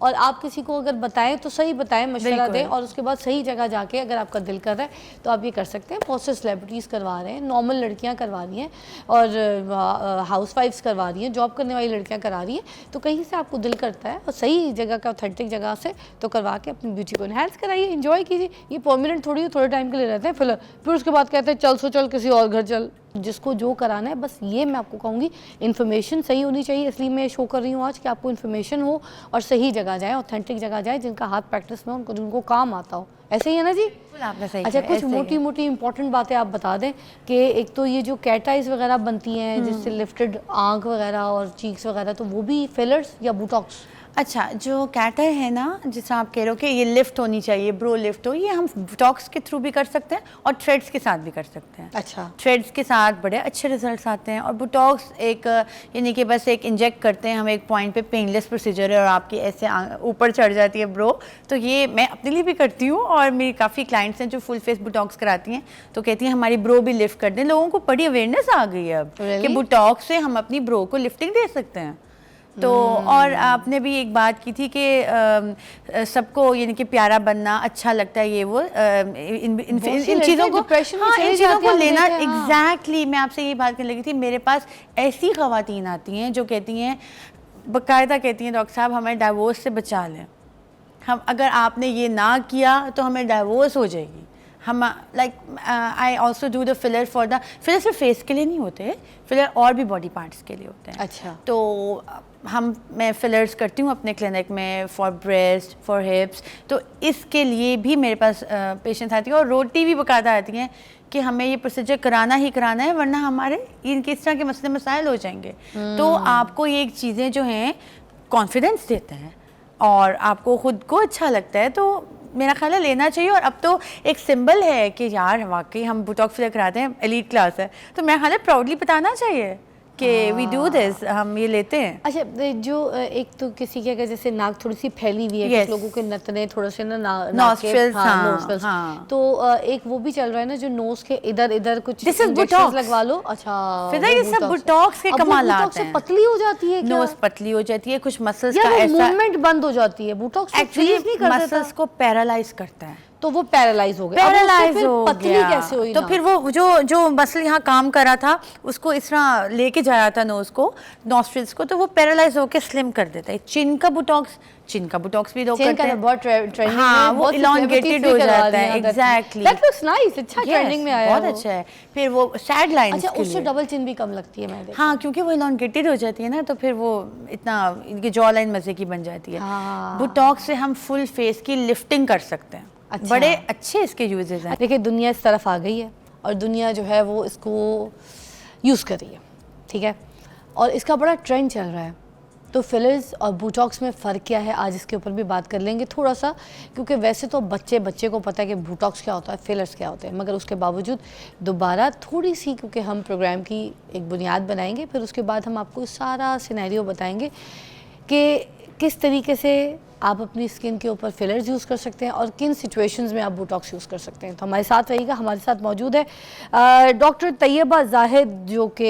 और आप किसी को अगर बताएं तो सही बताएं, मशवरा दें, और उसके बाद सही जगह जाके अगर आपका दिल कर रहा है तो आप ये कर सकते हैं। बहुत से सेलिब्रिटीज़ करवा रहे हैं, नॉर्मल लड़कियाँ करवा रही हैं, और हाउस वाइफ्स करवा रही हैं, जॉब करने वाली लड़कियाँ करा रही हैं। तो कहीं से आपको दिल करता है और सही जगह का, ऑथेंटिक जगह से, तो करवा के अपनी ब्यूटी को इन्हेंस कराइए, एंजॉय कीजिए। ये परमानेंट थोड़ी, थोड़े टाइम के लिए रहते हैं फिलहाल, फिर उसके बाद कहते हैं चल सो चल किसी और घर चल। जिसको जो कराना है, बस ये मैं आपको कहूँगी, इन्फॉर्मेशन सही होनी चाहिए। इसलिए मैं शो कर रही हूँ आज कि आपको इन्फॉर्मेशन हो और सही जगह जाए, ऑथेंटिक जगह जाए, जिनका हाथ प्रैक्टिस में, उनको जिनको काम आता हो। ऐसे ही है ना जी? आपने सही अच्छा, कुछ मोटी मोटी इंपॉर्टेंट बातें आप बता दें कि एक तो ये जो कैट आइज वगैरह बनती हैं जिससे लिफ्टेड आंख वगैरह और चीक्स वगैरह, तो वो भी फिलर्स या बोटॉक्स? अच्छा, जो कैटर है ना, जिस आप कह रहे हो कि ये लिफ्ट होनी चाहिए, ब्रो लिफ्ट हो, ये हम बोटॉक्स के थ्रू भी कर सकते हैं और थ्रेड्स के साथ भी कर सकते हैं। अच्छा, थ्रेड्स के साथ बड़े अच्छे रिजल्ट्स आते हैं। और बोटॉक्स एक यानी कि बस एक इंजेक्ट करते हैं हम एक पॉइंट पे, पेनलेस प्रोसीजर है और आपकी ऐसे ऊपर चढ़ जाती है ब्रो। तो ये मैं अपने लिए भी करती हूँ और मेरी काफ़ी क्लाइंट्स हैं जो फुल फेस बोटॉक्स कराती हैं, तो कहती हैं हमारी ब्रो भी लिफ्ट कर दें। लोगों को बड़ी अवेयरनेस आ गई है अब कि बोटॉक्स से हम अपनी ब्रो को लिफ्टिंग दे सकते हैं। तो और आपने भी एक बात की थी कि सबको यानी कि प्यारा बनना अच्छा लगता है, ये वो इन चीज़ों को, हाँ, इन चीज़ों को लेना। एग्जैक्टली, मैं आपसे यही बात करने लगी थी। मेरे पास ऐसी ख़वातीन आती हैं जो कहती हैं, बाकायदा कहती हैं, डॉक्टर साहब हमें डाइवोर्स से बचा लें, हम अगर आपने ये ना किया तो हमें डाइवोर्स हो जाएगी। हम like I also do the filler for the filler सिर्फ फेस के लिए नहीं होते, फिलर और भी बॉडी पार्ट्स के लिए होते हैं। अच्छा, तो मैं फिलर्स करती हूँ अपने क्लिनिक में फॉर ब्रेस्ट, फॉर हिप्स। तो इसके लिए भी मेरे पास पेशेंट्स आती हैं और रोटी भी बकायदा आती हैं कि हमें ये प्रोसीजर कराना ही कराना है, वरना हमारे इनके इस तरह के मसले मसाइल हो जाएंगे। तो आपको ये चीज़ें जो हैं कॉन्फिडेंस देते हैं और आपको ख़ुद को अच्छा लगता है, तो मेरा ख्याल है लेना चाहिए। और अब तो एक सिंबल है कि यार वाकई हम बोटॉक्स फिलर कराते हैं, एलीट क्लास है, तो मेरा ख्याल है प्राउडली बताना चाहिए कि वी डू दिस, हम ये लेते हैं। अच्छा, जो एक तो किसी के अगर जैसे नाक थोड़ी सी फैली हुई है, कुछ लोगों के नथने थोड़े से ना नॉस्ट्रिल्स, हाँ, तो एक वो भी चल रहा है ना जो नोज के इधर इधर कुछ इंजेक्शंस लगवा लो। अच्छा, फिर ये सब बोटॉक्स के कमालात हैं। पतली हो जाती है, नोज पतली हो जाती है, कुछ मसल्स का ऐसा मूवमेंट बंद हो जाती है। बोटॉक्स एक्चुअली मसल्स को पैरालाइज करता है, तो वो पैरालाइज हो गया। पैरालाइज हो पतली गया कैसे हुई? तो फिर वो जो मसल यहाँ काम कर रहा था उसको इस तरह लेके जा रहा था नोज को, नॉस्ट्रिल्स को, तो वो पैरालाइज होके स्लिम कर देता है। चिन का बोटॉक्स भी लोग करते हैं, बहुत ट्रेंडिंग हाँ, वो इलॉन्गेटेड हो जाता है। एग्जैक्टली, दैट लुक्स नाइस, अच्छा ट्रेंडिंग में आया, बहुत अच्छा है। फिर वो सैड लाइंस के लिए, उससे डबल चिन भी कम लगती है, मैंने देखा। हाँ, क्योंकि वो इलॉन्गेटेड हो जाती है ना, तो फिर वो इतना इनकी जॉ लाइन मजे की बन जाती है। बोटॉक्स से हम फुल फेस की लिफ्टिंग कर सकते हैं। अच्छा। बड़े अच्छे इसके यूजेस हैं। देखिए, दुनिया इस तरफ आ गई है और दुनिया जो है वो इसको यूज़ कर रही है, ठीक है, और इसका बड़ा ट्रेंड चल रहा है। तो फिलर्स और बोटॉक्स में फ़र्क क्या है, आज इसके ऊपर भी बात कर लेंगे थोड़ा सा, क्योंकि वैसे तो बच्चे को पता है कि बोटॉक्स क्या होता है, फिलर्स क्या होते हैं, मगर उसके बावजूद दोबारा थोड़ी सी, क्योंकि हम प्रोग्राम की एक बुनियाद बनाएंगे, फिर उसके बाद हम आपको सारा सिनेरियो बताएंगे कि किस तरीके से आप अपनी स्किन के ऊपर फिलर्स यूज़ कर सकते हैं और किन सिचुएशंस में आप बोटॉक्स यूज़ कर सकते हैं। तो हमारे साथ रहिएगा। हमारे साथ मौजूद है डॉक्टर तैयबा जाहिद, जो कि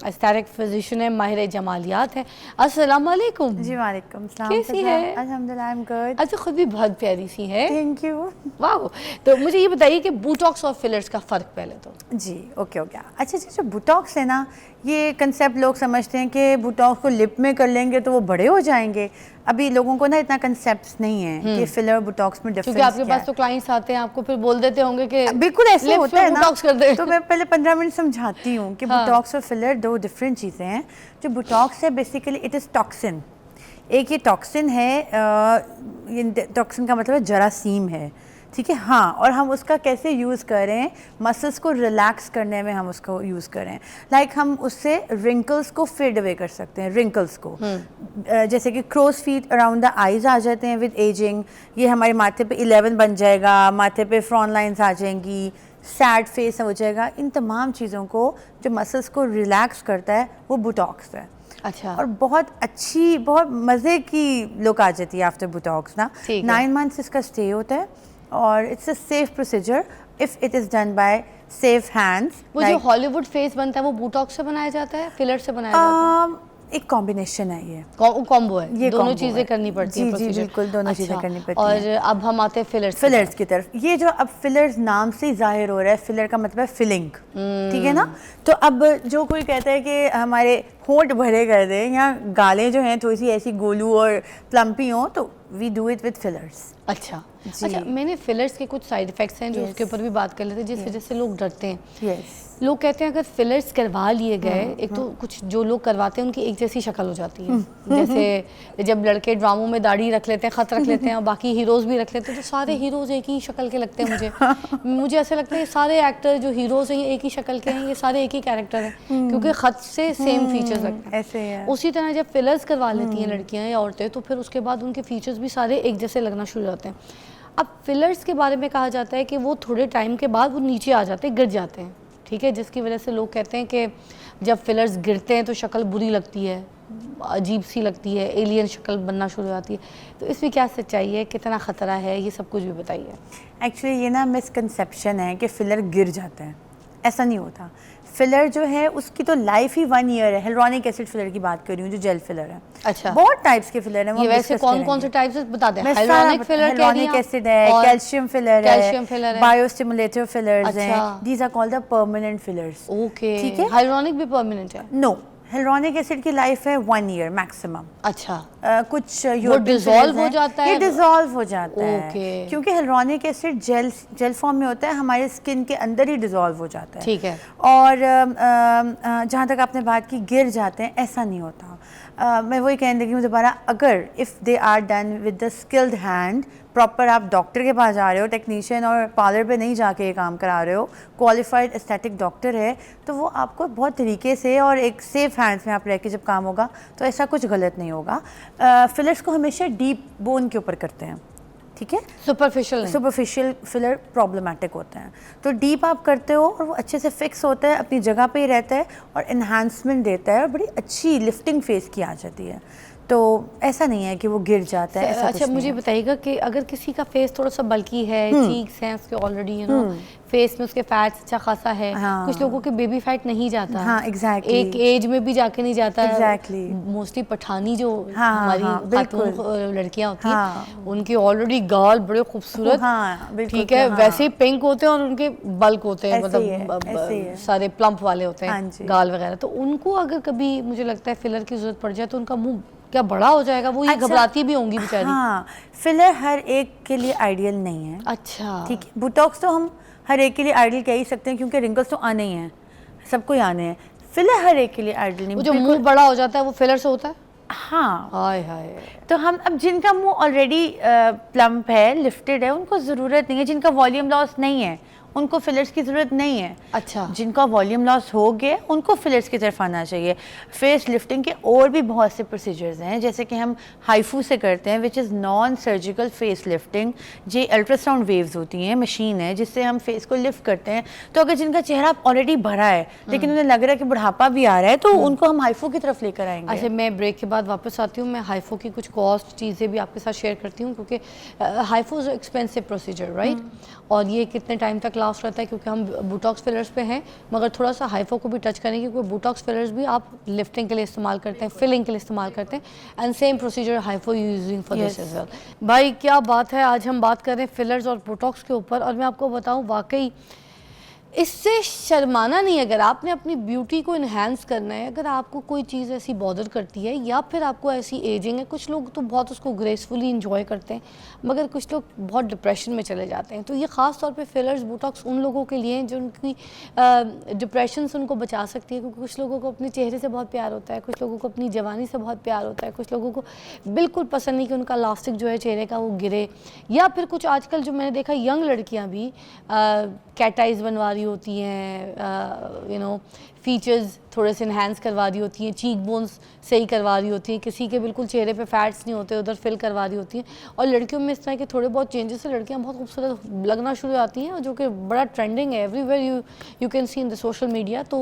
एस्थेटिक फिजिशियन है, माहिर जमालियात है। अस्सलाम वालेकुम। जी वालेकुम सलाम। कैसी है? अल्हम्दुलिल्लाह, आई एम गुड। अच्छा, खुद भी बहुत प्यारी सी है। Thank you. वाह। तो मुझे ये बताइए कि बोटॉक्स और फिलर्स का फ़र्क पहले तो। जी, ओके हो गया। अच्छा, जो बोटॉक्स है ना, ये कंसेप्ट लोग समझते हैं कि बोटॉक्स को लिप में कर लेंगे तो वो बड़े हो जाएंगे। अभी लोगों को ना इतना कंसेप्ट नहीं है कि फिलर बोटॉक्स में डिफरेंस क्या है। आपके पास तो क्लाइंट्स आते हैं, आपको फिर बोल देते होंगे कि बिल्कुल ऐसे होता है ना, तो मैं पहले 15 मिनट समझाती हूँ कि बोटॉक्स और फिलर दो डिफरेंट चीज़ें हैं। जो बोटॉक्स है बेसिकली इट इज़ टॉक्सिन। एक ये टॉक्सिन है, ये टॉक्सिन का मतलब है जरासीम है, ठीक है, हाँ। और हम उसका कैसे यूज़ करें, मसल्स को रिलैक्स करने में हम उसको यूज़ करें। लाइक हम उससे रिंकल्स को फेड अवे कर सकते हैं, रिंकल्स को, जैसे कि crow's feet around the eyes आ जाते हैं विद एजिंग, ये हमारे माथे पे 11 बन जाएगा, माथे पे फ्रॉन लाइन्स आ जाएंगी, सैड फेस हो जाएगा। इन तमाम चीज़ों को जो मसल्स को रिलैक्स करता है वो बोटॉक्स है। अच्छा। और बहुत अच्छी, बहुत मज़े की लुक आ जाती है आफ्टर बोटॉक्स ना। 9 मंथ्स इसका स्टे होता है और it's a safe procedure if it is done by safe hands. वो जो हॉलीवुड फेस बनता है वो बोटॉक्स से बनाया जाता है, फिलर से बनाया जाता है? एक कॉम्बिनेशन है ये, कॉम्बो है, ये दोनों combo चीजें है। करनी पड़ती जी, हैं जी, procedure। बिल्कुल, दोनों चीज़ें करनी पड़ती और हैं। अब हम आते हैं फिलर्स फिलर्स की तरफ। ये जो अब फिलर्स नाम से ही जाहिर हो रहा है, फिलर का मतलब है फिलिंग, ठीक है ना। तो अब जो कोई कहता है कि हमारे होंठ भरे कर दें या गालें जो हैं थोड़ी सी ऐसी गोलू और प्लम्पी हों, तो we do it with fillers. अच्छा जी। अच्छा, मैंने फिलर्स के कुछ साइड इफेक्ट्स हैं जो Yes. उसके ऊपर भी बात कर लेते हैं, जिस वजह से लोग डरते हैं। यस, लोग कहते हैं अगर फिलर्स करवा लिए गए, एक तो कुछ जो लोग करवाते हैं उनकी एक जैसी शक्ल हो जाती है। जैसे जब लड़के ड्रामों में दाढ़ी रख लेते हैं, खत रख लेते हैं और बाकी हीरोज भी रख लेते हैं, तो सारे हीरोज एक ही शक्ल के लगते हैं मुझे ऐसा लगता है सारे एक्टर जो हीरोज हैं ये एक ही शक्ल के हैं, ये सारे एक ही कैरेक्टर हैं, क्योंकि खत से सेम फीचर्स लगते हैं। ऐसे है। उसी तरह जब फिलर्स करवा लेती हैं लड़कियां या औरतें, तो फिर उसके बाद उनके फीचर्स भी सारे एक जैसे लगना शुरू हो जाते हैं। अब फिलर्स के बारे में कहा जाता है कि वो थोड़े टाइम के बाद वो नीचे आ जाते हैं, गिर जाते हैं, ठीक है, जिसकी वजह से लोग कहते हैं कि जब फिलर्स गिरते हैं तो शक्ल बुरी लगती है, अजीब सी लगती है, एलियन शक्ल बनना शुरू हो जाती है। तो इसमें क्या सच्चाई है, कितना ख़तरा है, ये सब कुछ भी बताइए। एक्चुअली ये ना मिसकंसेप्शन है कि फिलर गिर जाता है, ऐसा नहीं होता। फिलर जो है उसकी तो लाइफ ही 1 ईयर है। हिलुरोनिक एसिड फिलर की बात कर रही हूँ, जो जेल फिलर है। अच्छा, बहुत टाइप्स के फिलर हैं, वो ये वैसे discuss कौन कौन से करेंगे। टाइप्स है बता दें। मैं हाइलोनिक फिलर कह रही हिलुरोनिक हैं एसिड है, और कैल्शियम फिलर कैल्शियम फिलर है, बायोस्टिमुलेटर फिलर्स अच्छा। हैं, these are called the permanent fillers. Okay, ठीक है। हाइलोनिक भी परमानेंट है। नो, हिलुरोनिक एसिड की लाइफ है 1 ईयर मैक्सिमम। अच्छा, कुछ वो डिसॉल्व हो जाता है, ये डिसॉल्व हो जाता ओके। है, क्योंकि हिलुरोनिक एसिड जेल फॉर्म में होता है, हमारे स्किन के अंदर ही डिसॉल्व हो जाता है। ठीक है। और जहाँ तक आपने बात की गिर जाते हैं, ऐसा नहीं होता। मैं वही कहने लगी हूँ दोबारा, अगर if they are done with the skilled hand, proper आप डॉक्टर के पास जा रहे हो, टेक्नीशियन और पार्लर पे नहीं जाके ये काम करा रहे हो, क्वालिफाइड एस्थेटिक डॉक्टर है, तो वो आपको बहुत तरीके से और एक सेफ हैंड्स में आप रह के जब काम होगा, तो ऐसा कुछ गलत नहीं होगा। फिलर्स को हमेशा डीप बोन के ऊपर करते हैं, ठीक है। सुपरफिशियल फिलर प्रॉब्लमेटिक होते हैं, तो डीप आप करते हो और वो अच्छे से फिक्स होता है, अपनी जगह पे ही रहता है और इन्हांसमेंट देता है और बड़ी अच्छी लिफ्टिंग फेस की आ जाती है। तो ऐसा नहीं है कि वो गिर जाता है, ऐसा अच्छा, मुझे बताइएगा कि अगर किसी का फेस थोड़ा सा बल्की है, चीक्स हैं उसके ऑलरेडी, यू नो, फेस में उसके फैट्स अच्छा खासा है, हाँ। कुछ लोगों के बेबी फैट नहीं जाता, हाँ, एग्जैक्टली, एक एज में भी जाके नहीं जाता, एग्जैक्टली, मोस्टली पठानी जो हाँ, हमारी हाँ, खातून लड़कियां होती हैं, हाँ, उनके ऑलरेडी गाल बड़े खूबसूरत, हाँ, ठीक है, हाँ, वैसे ही पिंक होते हैं और उनके बल्क होते हैं, ऐसे ही मतलब सारे प्लम्प वाले होते हाँ हैं जी। गाल वगैरह। तो उनको अगर कभी मुझे लगता है फिलर की जरूरत पड़ जाए तो उनका मुंह क्या बड़ा हो जाएगा, वो ये घबराती भी होंगी बेचारी। हाँ, फिलर हर एक के लिए आइडियल नहीं है। अच्छा, ठीक है, बोटॉक्स तो हम हर एक के लिए आइडियल कह ही सकते हैं, क्योंकि रिंकल्स तो आने ही हैं, सबको ही आने हैं। फिलर हर एक के लिए आइडियल नहीं। वो जो मुंह बड़ा हो जाता है वो फिलर से होता है। हाँ, हाय हाय। तो हम अब जिनका मुंह ऑलरेडी प्लम्प है, लिफ्टेड है, उनको ज़रूरत नहीं है। जिनका वॉल्यूम लॉस नहीं है उनको फिलर्स की ज़रूरत नहीं है। अच्छा, जिनका वॉल्यूम लॉस हो गया उनको फिलर्स की तरफ आना चाहिए। फेस लिफ्टिंग के और भी बहुत से प्रोसीजर्स हैं, जैसे कि हम हाइफू से करते हैं, which is non surgical face lifting. ये अल्ट्रासाउंड वेव्स होती हैं, मशीन है जिससे हम फेस को लिफ्ट करते हैं। तो अगर जिनका चेहरा ऑलरेडी भरा है लेकिन उन्हें लग रहा है कि बुढ़ापा भी आ रहा है, तो उनको हम हाइफू की तरफ लेकर आएंगे। अच्छा, मैं ब्रेक के बाद वापस आती हूँ, मैं हाइफो की कुछ कॉस्ट चीज़ें भी आपके साथ शेयर करती हूँ, क्योंकि हाइफो इज़ एक्सपेंसिव प्रोसीजर, राइट, और ये कितने टाइम तक लास्ट रहता है, क्योंकि हम बोटॉक्स फिलर्स पे हैं, मगर थोड़ा सा हाइफो को भी टच करेंगे, क्योंकि बोटॉक्स फिलर्स भी आप लिफ्टिंग के लिए इस्तेमाल करते हैं, फिलिंग के लिए इस्तेमाल करते हैं, and same procedure hypo using for this as well. भाई क्या बात है, आज हम बात कर रहे हैं फिलर्स और बोटॉक्स के ऊपर, और मैं आपको बताऊँ वाकई इससे शर्माना नहीं। अगर आपने अपनी ब्यूटी को इन्हेंस करना है, अगर आपको कोई चीज़ ऐसी बॉदर करती है या फिर आपको ऐसी एजिंग है, कुछ लोग तो बहुत उसको ग्रेसफुली इंजॉय करते हैं, मगर कुछ लोग बहुत डिप्रेशन में चले जाते हैं, तो ये ख़ास तौर पे फिलर्स बोटॉक्स उन लोगों के लिए हैं जो उनकी डिप्रेशन से उनको बचा सकती है, क्योंकि कुछ लोगों को अपने चेहरे से बहुत प्यार होता है, कुछ लोगों को अपनी जवानी से बहुत प्यार होता है, कुछ लोगों को बिल्कुल पसंद नहीं कि उनका लास्टिक जो है चेहरे का वो गिरे, या फिर कुछ आजकल जो मैंने देखा यंग लड़कियाँ भी कैट आइज बनवा रही होती हैं, यू नो, फीचर्स थोड़े से इन्हेंस करवा रही होती हैं, चीक बोन्स सही करवा रही होती हैं, किसी के बिल्कुल चेहरे पे फैट्स नहीं होते उधर फिल करवा रही होती हैं, और लड़कियों में इस तरह के थोड़े बहुत चेंजेस से लड़कियां बहुत खूबसूरत लगना शुरू हो जाती हैं, जो कि बड़ा ट्रेंडिंग है, everywhere you can see in the social media. तो